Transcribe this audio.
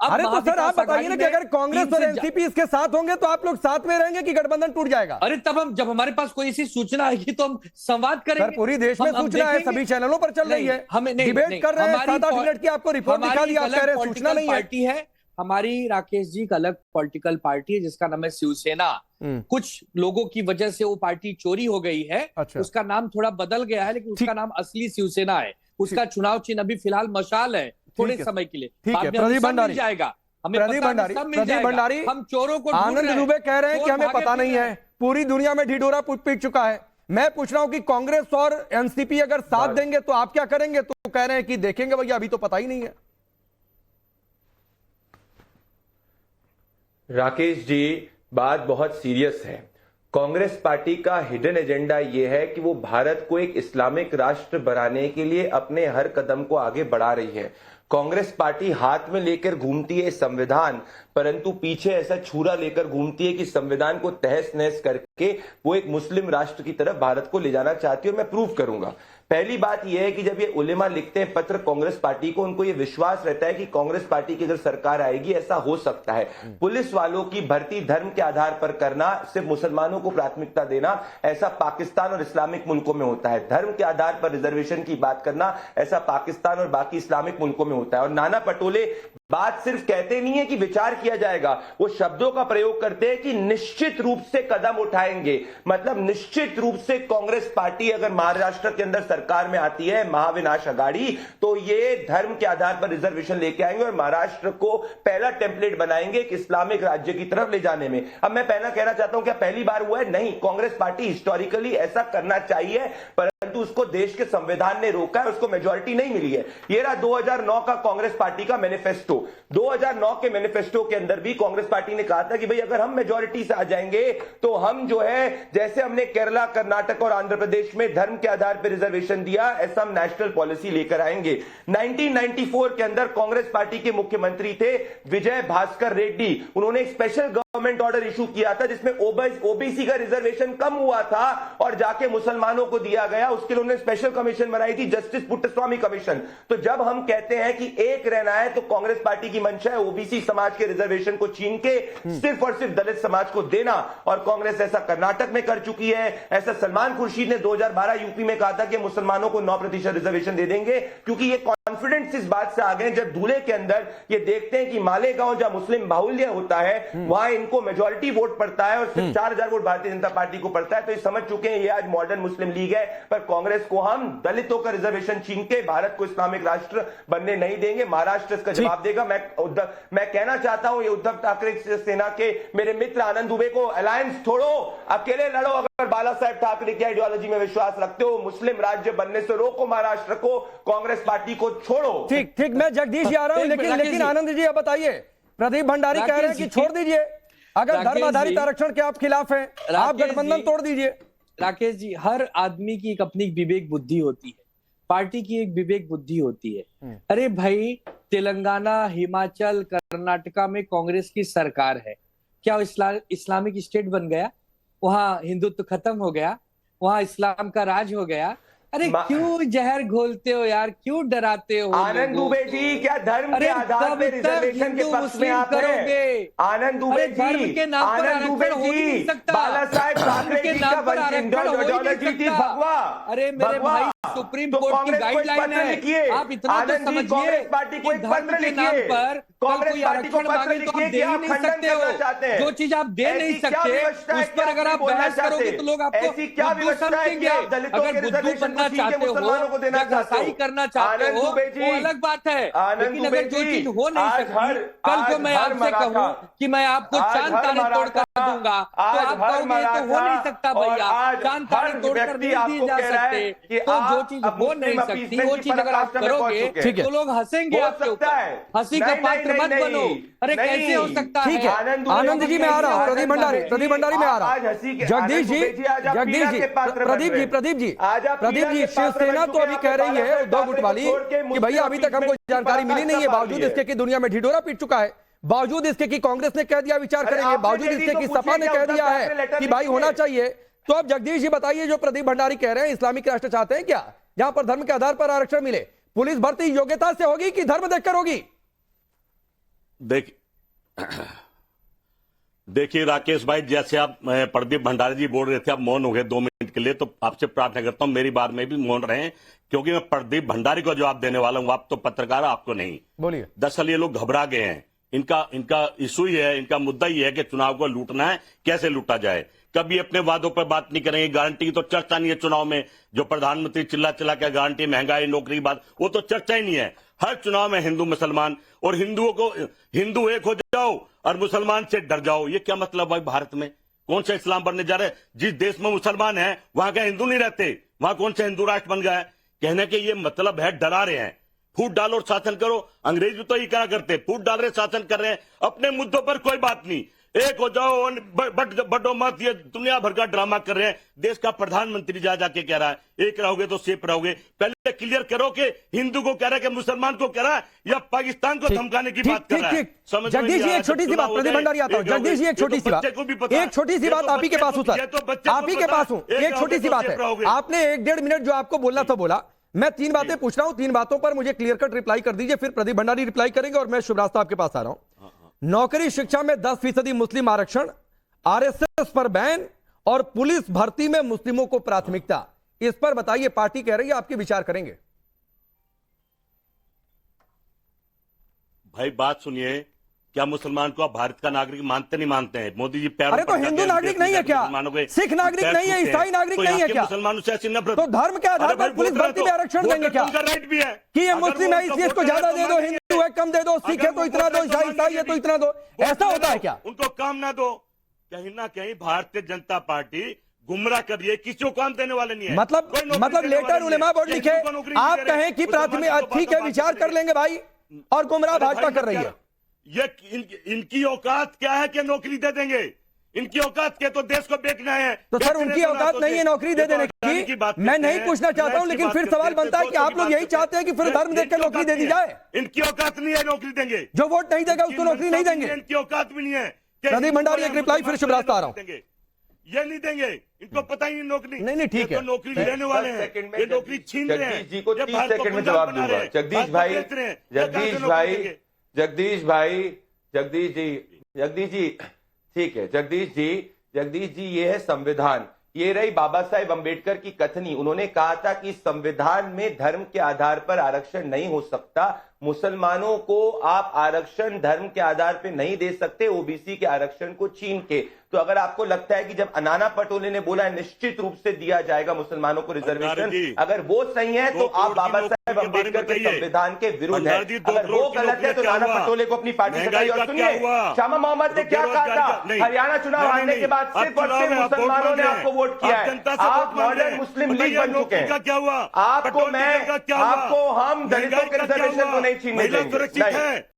अरे तो सर आप बताइए ना कि अगर कांग्रेस और एनसीपी इसके साथ होंगे तो आप लोग साथ में रहेंगे कि गठबंधन टूट जाएगा? अरे तब हम, जब हमारे पास कोई ऐसी सूचना आएगी तो हम संवाद करेंगे। सर पूरी देश में सूचना है, सभी चैनलों पर चल रही है, हमें डिबेट कर रहे हैं, 7-8 मिनट की आपको रिपोर्ट दिखा दी, आप कह रहे हैं सूचना नहीं है। पार्टी है हमारी, राकेश जी, एक अलग पॉलिटिकल पार्टी है जिसका नाम है शिवसेना। कुछ लोगों की वजह से वो पार्टी चोरी हो गई है। अच्छा। उसका नाम थोड़ा बदल गया है, लेकिन उसका नाम असली शिवसेना है। उसका चुनाव चिन्ह अभी फिलहाल मशाल है, थोड़े समय के लिए। ठीक है, प्रदीप भंडारी जाएगा हमें, प्रदीप भंडारी, हम चोरों को, आनंद दुबे कह रहे हैं कि हमें पता नहीं है, पूरी दुनिया में ढिढोरा पीट चुका है। मैं पूछ रहा हूं कि कांग्रेस और एनसीपी अगर साथ देंगे तो आप क्या करेंगे? तो कह रहे हैं कि देखेंगे भैया, अभी तो पता ही नहीं है। राकेश जी, बात बहुत सीरियस है। कांग्रेस पार्टी का हिडन एजेंडा यह है कि वो भारत को एक इस्लामिक राष्ट्र बनाने के लिए अपने हर कदम को आगे बढ़ा रही है। कांग्रेस पार्टी हाथ में लेकर घूमती है संविधान, परंतु पीछे ऐसा छुरा लेकर घूमती है कि संविधान को तहस नहस करके वो एक मुस्लिम राष्ट्र की तरफ भारत को ले जाना चाहती है, और मैं प्रूव करूंगा। पहली बात यह है कि जब ये उलेमा लिखते हैं पत्र कांग्रेस पार्टी को, उनको ये विश्वास रहता है कि कांग्रेस पार्टी की अगर सरकार आएगी ऐसा हो सकता है। पुलिस वालों की भर्ती धर्म के आधार पर करना, सिर्फ मुसलमानों को प्राथमिकता देना, ऐसा पाकिस्तान और इस्लामिक मुल्कों में होता है। धर्म के आधार पर रिजर्वेशन की बात करना, ऐसा पाकिस्तान और बाकी इस्लामिक मुल्कों में होता है। और नाना पटोले बात सिर्फ कहते नहीं है कि विचार किया जाएगा, वो शब्दों का प्रयोग करते हैं कि निश्चित रूप से कदम उठाएंगे। मतलब निश्चित रूप से कांग्रेस पार्टी अगर महाराष्ट्र के अंदर सरकार में आती है, महाविनाश अघाड़ी, तो ये धर्म के आधार पर रिजर्वेशन लेके आएंगे और महाराष्ट्र को पहला टेम्पलेट बनाएंगे एक इस्लामिक राज्य की तरफ ले जाने में। अब मैं पहला कहना चाहता हूं, क्या पहली बार हुआ है? नहीं, कांग्रेस पार्टी हिस्टोरिकली ऐसा करना चाहिए, परंतु उसको देश के संविधान ने रोका है, उसको मेजॉरिटी नहीं मिली है। ये रहा 2009 का कांग्रेस पार्टी का मैनिफेस्टो। 2009 के मैनिफेस्टो के अंदर भी कांग्रेस पार्टी ने कहा था कि भाई अगर हम मेजॉरिटी से आ जाएंगे तो हम जो है, जैसे हमने केरला, कर्नाटक और आंध्र प्रदेश में धर्म के आधार पर रिजर्वेशन दिया, ऐसा हम नेशनल पॉलिसी लेकर आएंगे। 1994 के अंदर कांग्रेस पार्टी के मुख्यमंत्री थे विजय भास्कर रेड्डी। उन्होंने एक स्पेशल गवर्नमेंट ऑर्डर इशू किया था जिसमें ओबीसी का रिजर्वेशन कम हुआ था और जाके मुसलमानों को दिया गया। उसके लिए उन्होंने स्पेशल कमीशन बनाई थी, जस्टिस पुट्टस्वामी कमीशन। तो जब हम कहते हैं कि एक रहना है, तो कांग्रेस पार्टी की मंशा है ओबीसी समाज के रिजर्वेशन को छीन के सिर्फ और सिर्फ दलित समाज को देना। और कांग्रेस ऐसा कर्नाटक में कर चुकी है। ऐसा सलमान खुर्शीद ने 2012 यूपी में कहा था कि मुसलमानों को 9% रिजर्वेशन दे देंगे, क्योंकि ये कॉन्फिडेंस इस बात से आ गए जब धूले के अंदर ये देखते हैं कि मालेगांव जहां मुस्लिम बाहुल्य होता है वहां इनको मेजॉरिटी वोट पड़ता है और सिर्फ 4000 वोट भारतीय जनता पार्टी को पड़ता है। तो ये समझ चुके हैं ये आज मॉडर्न मुस्लिम लीग है, पर कांग्रेस को हम दलितों का रिजर्वेशन छीन के भारत को इस्लामिक राष्ट्र बनने नहीं देंगे। महाराष्ट्र इसका जवाब देगा। मैं कहना चाहता हूं, ये उद्धव ठाकरे सेना के मेरे मित्र आनंद दुबे को, अलायंस छोड़ो, अकेले लड़ो। अगर बाला साहेब ठाकरे की आइडियोलॉजी में विश्वास रखते हो, मुस्लिम राज्य बनने से रोको महाराष्ट्र को, कांग्रेस पार्टी को छोड़ो। ठीक, मैं जगदीश आ रहा हूं, लेकिन आनंद जी अब बताइए, प्रदीप भंडारी कह रहे हैं कि छोड़ दीजिए, अगर धर्म आधारित आरक्षण के आप खिलाफ हैं, आप गठबंधन तोड़ दीजिए। राकेश जी, हर आदमी की एक अपनी विवेक बुद्धि होती है, पार्टी की एक विवेक बुद्धि होती है। अरे भाई, तेलंगाना, हिमाचल, कर्नाटका में कांग्रेस की सरकार है, क्या इस्लामिक स्टेट बन गया? वहां हिंदुत्व खत्म हो गया, वहां इस्लाम का राज हो गया? अरे क्यों जहर घोलते हो यार, क्यों डराते हो? आनंद दुबे जी, क्या धर्म के आधार पर रिजर्वेशन के पक्ष में आप करोगे? आनंद दुबे जी, आनंद दुबे जी, बाला साहेब ठाकरे जी का आइडियोलॉजी थी भगवा। अरे मेरे भाई, सुप्रीम कोर्ट की गाइडलाइन है, आप इतना तो समझिए, कांग्रेस पार्टी को एक पत्र लिखिए, कांग्रेस पार्टी को पत्र लिखिए कि आप खंडन करना चाहते हैं। जो चीज आप दे नहीं सकते उस पर अगर आप बहस करोगे तो लोग आपको ऐसी क्या व्यवस्था है कि आप दलितों के रिजर्वेशन को छीन के मुसलमानों को देना चाहते हो? करना चाहते हो वो अलग बात है, लेकिन अगर जो चीज हो नहीं सकती, कल को मैं आपसे कहूं कि मैं आपको चांद तारे तोड़कर दूंगा, तो आप कहोगे तो हो नहीं सकता भैया, चांद तारे तोड़कर नहीं दिए जा सकते। तो जो चीज हो नहीं सकती वो चीज अगर आप करोगे तो लोग हंसेंगे आपके ऊपर, हंसी का पात्र मत बनो। अरे कैसे हो सकता है? ठीक है, आनंद जी मैं आ रहा हूं, प्रदीप भंडारी में आ रहा हूं, जगदीश जी, प्रदीप जी, शिवसेना तो अभी कह रही है उद्धव गुट वाली कि भैया अभी तक हमको जानकारी मिली नहीं है, बावजूद इसके कि दुनिया में ढिढोरा पीट चुका है, बावजूद इसके कि कांग्रेस ने कह दिया विचार करेंगे, बावजूद इसके कि सपा ने कह दिया है कि भाई होना चाहिए। तो अब जगदीश जी बताइए, जो प्रदीप भंडारी कह रहे हैं इस्लामिक राष्ट्र चाहते हैं क्या, जहां पर धर्म के आधार पर आरक्षण मिले? पुलिस भर्ती योग्यता से होगी कि धर्म देखकर होगी? देखिए राकेश भाई, जैसे आप प्रदीप भंडारी जी बोल रहे थे, आप मौन हो गए 2 मिनट के लिए, तो आपसे प्रार्थना करता हूं मेरी बात में भी मौन रहें, क्योंकि मैं प्रदीप भंडारी को जवाब देने वाला हूं। आप तो पत्रकार, आपको नहीं। बोलिए। दरअसल ये लोग घबरा गए हैं। इनका इशू ही है, इनका मुद्दा ही है कि चुनाव को लूटना है, कैसे लूटा जाए। कभी अपने वादों पर बात नहीं करेंगे, गारंटी की तो चर्चा नहीं है चुनाव में। जो प्रधानमंत्री चिल्ला चिल्ला के गारंटी, महंगाई, नौकरी की बात, वो तो चर्चा ही नहीं है। हर चुनाव में हिंदू मुसलमान, और हिंदू एक हो जाओ और मुसलमान से डर जाओ। ये क्या मतलब है भारत में? कौन सा इस्लाम बनने जा रहे हैं? जिस देश में मुसलमान है वहां का हिंदू नहीं रहते, वहां कौन सा हिंदू राष्ट्र बन गया है? कहने के ये मतलब है डरा रहे हैं। फूट डालो और शासन करो। अंग्रेज भी तो ये क्या करते, फूट डाल रहे, शासन कर रहे हैं। अपने मुद्दों पर कोई बात नहीं, एक हो जाओ, बटो मत। ये दुनिया भर का ड्रामा कर रहे हैं। देश का प्रधानमंत्री जा जाके कह रहा है एक रहोगे तो सेफ रहोगे। पहले क्लियर करो कि हिंदू को कह रहा है कि मुसलमान को कह रहा है, या पाकिस्तान को धमकाने की बात कर रहा है। जगदीश जी, एक छोटी सी बात, प्रदीप भंडारी आता हूं। जगदीश जी, एक छोटी सी बात, एक छोटी सी बात आप ही के पास हूं सर, आप ही के पास हूं। एक छोटी सी बात है, आपने 1-1.5 मिनट जो आपको बोलना था बोला। मैं 3 बातें पूछ रहा हूं, 3 बातों पर मुझे क्लियर कट रिप्लाई कर दीजिए, फिर प्रदीप भंडारी रिप्लाई करेंगे और मैं शुभराज साहब के पास आ रहा हूं। नौकरी शिक्षा में 10% मुस्लिम आरक्षण, आरएसएस पर बैन और पुलिस भर्ती में मुस्लिमों को प्राथमिकता, इस पर बताइए, पार्टी कह रही है, आपके विचार करेंगे। भाई बात सुनिए, क्या मुसलमान को आप भारत का नागरिक मानते नहीं मानते हैं? मोदी जी पैर, अरे तो हिंदू नागरिक नहीं है क्या? सिख नागरिक नहीं है? ईसाई नागरिक नहीं है क्या? मुसलमानों से ऐसी नफरत, तो धर्म के आधार पर पुलिस भर्ती में आरक्षण देंगे क्या? राइट भी है कि ये मुस्लिम है इसलिए इसको ज्यादा दे दो, हिंदू है कम दे दो, सिख है तो इतना दो, ईसाई है तो इतना दो, ऐसा होता है क्या? उनको काम ना दो। कहीं ना कहीं भारतीय जनता पार्टी गुमराह कर रही है, किसी को काम देने वाले नहीं है। मतलब लेटर उलेमा बोर्ड लिखे, आप कहें कि प्राथमिक, ठीक है विचार कर लेंगे भाई, और गुमराह भाजपा कर रही है। ये इनकी औकात क्या है कि नौकरी दे देंगे? इनकी औकात क्या? तो देश को बेचना है। तो सर उनकी औकात नहीं है नौकरी दे देने की, मैं नहीं पूछना चाहता हूं, लेकिन फिर सवाल बनता है कि आप लोग यही चाहते हैं कि फिर धर्म देख कर नौकरी दे दी जाए? इनकी औकात नहीं है, नौकरी देंगे। जो वोट नहीं देगा उसको नौकरी नहीं देंगे। इनकी औकात भी नहीं है। प्रदीप भंडारी एक रिप्लाई, फिर शुभ रास्ता आ रहा हूं। ये नहीं देंगे, इनको पता ही नहीं नौकरी। नहीं ठीक है, नौकरी लेने वाले हैं, ये नौकरी छीन रहे हैं। जगदीश जी को 30 सेकंड में जवाब दूंगा। जगदीश भाई, ठीक है। जगदीश जी, ये है संविधान, ये रही बाबा साहेब अंबेडकर की कथनी। उन्होंने कहा था कि संविधान में धर्म के आधार पर आरक्षण नहीं हो सकता, मुसलमानों को आप आरक्षण धर्म के आधार पर नहीं दे सकते, ओबीसी के आरक्षण को छीन के। तो अगर आपको लगता है कि जब अनाना पटोले ने बोला निश्चित रूप से दिया जाएगा मुसलमानों को रिजर्वेशन, अगर वो सही है तो आप बाबा साहेब अंबेडकर के संविधान के विरुद्ध है। अगर वो गलत है तो नाना पटोले को अपनी पार्टी से। और सुनिए, शामा मोहम्मद ने क्या कहा था, हरियाणा चुनाव हारने के बाद सिर्फ और सिर्फ मुसलमानों ने आपको वोट किया है, आप मॉडर्न मुस्लिम लीग बन चुके हैं। क्या हुआ? आपको हम दलितों के रिजर्वेशन को नहीं छीनने देंगे।